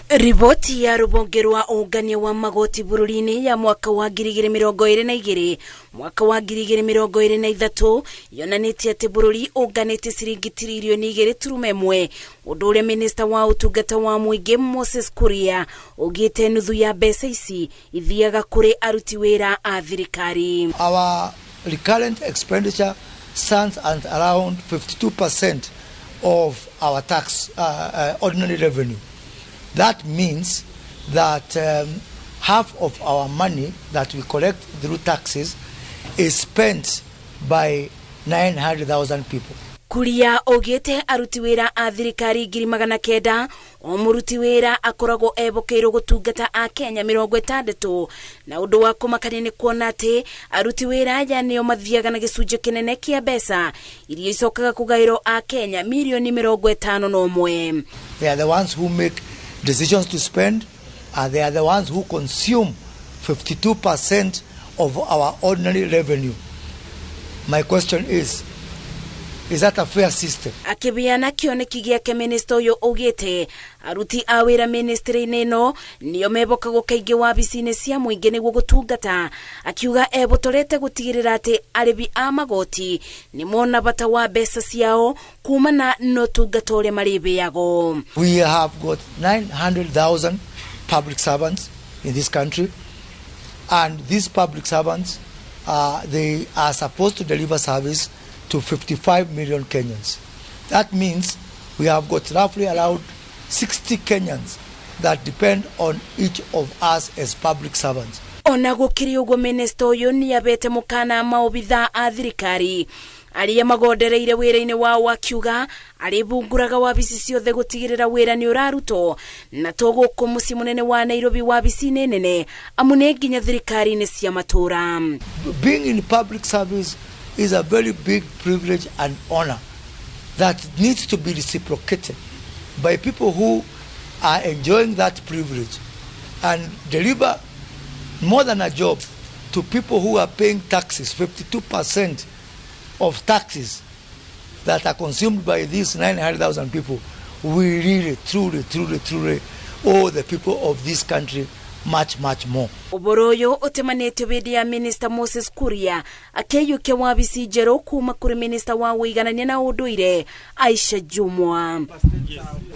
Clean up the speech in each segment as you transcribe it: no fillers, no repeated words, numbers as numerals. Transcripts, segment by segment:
Riboti ya rũhonge rwa ũngania wa magoti bũrũri-inĩ ya mwaka wa 2022 mwaka wa 2023 yonanĩtie atĩ bũrũri ũnganĩte ciringi tiririoni 2.1, ũndũ ũrĩa minista wa ũtungata wa mũingĩ Moses Kuria augĩte nuthu ya mbeca ici ithiaga kũrĩ aruti wĩra a thirikari. Our recurrent expenditure stands at around 52% of our tax ordinary revenue. That means that half of our money that we collect through taxes is spent by 900,000 people. Kuria ogete aruti wĩra a thirikari 900,000 o muruti wĩra akoragwo ebokeirwo gũtungata a Kenya 60, na ũndũ wa kũmakania nĩ kuona atĩ aruti wĩra aya nĩo mathiaga na gĩcunjĩ kĩnene kĩa mbeca iria icokaga kũgaĩrwo a Kenya milioni 51. They are the ones who make decisions to spend, and they are the ones who consume 52% of our ordinary revenue. My question is that a fair system? Akibiana kĩoneki gĩake minister ũyũ augĩte aruti a wĩra ministry-inĩ ĩno nĩo mebokagwo kaingĩ wabici-inĩ cia mũingĩ nĩguo gũtungata, akiuga ebotorete gũtigĩrĩra atĩ arĩbi a magoti nĩ mona bata wa mbeca ciao kumana na ũtungata ũrĩa marĩbeago. We have got 900,000 public servants in this country, and these public servants they are supposed to deliver service to 55 million Kenyans. That means we have got roughly around 60 Kenyans that depend on each of us as public servants. Ona gũkĩrĩ ũguo minister ũyũ nĩ abete mũkana maobitha a thirikari arĩa magondereire wĩra-inĩ wao, akiuga arĩbunguraga wabici ciothe gũtigĩrĩra wĩra nĩ ũrarutwo, na to gũkũ mũciĩ mũnene wa Nairobi wabici-inĩ nene amu nĩ nginya thirikari-inĩ cia matũra. Being in public service is a very big privilege and honor that needs to be reciprocated by people who are enjoying that privilege and deliver more than a job to people who are paying taxes. 52% of taxes that are consumed by these 900,000 people. We really, truly owe the people of this country much more. Uboroyo otemanete bedi ya Minister Moses Kuria akĩiyũkia wabici njerũ kuma kũrĩ Minister wa ũiganania na ũndũire Aisha Jumwa.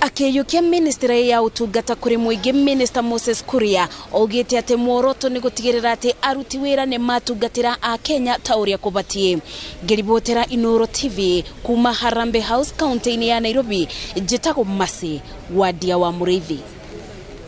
Akĩiyũkia ministry ya ũtungata kũrĩ mũingĩ Minister Moses Kuria augĩte atĩ muoroto nĩ gũtigĩrĩra atĩ aruti wĩra nĩ matungatĩra a Kenya ta ũrĩa kũbatie. Ngĩribotera Inoro TV kuma Harambee House, kaunti-inĩ ya Nairobi, njĩtagwo Masi Wadia wa Mũrĩithi.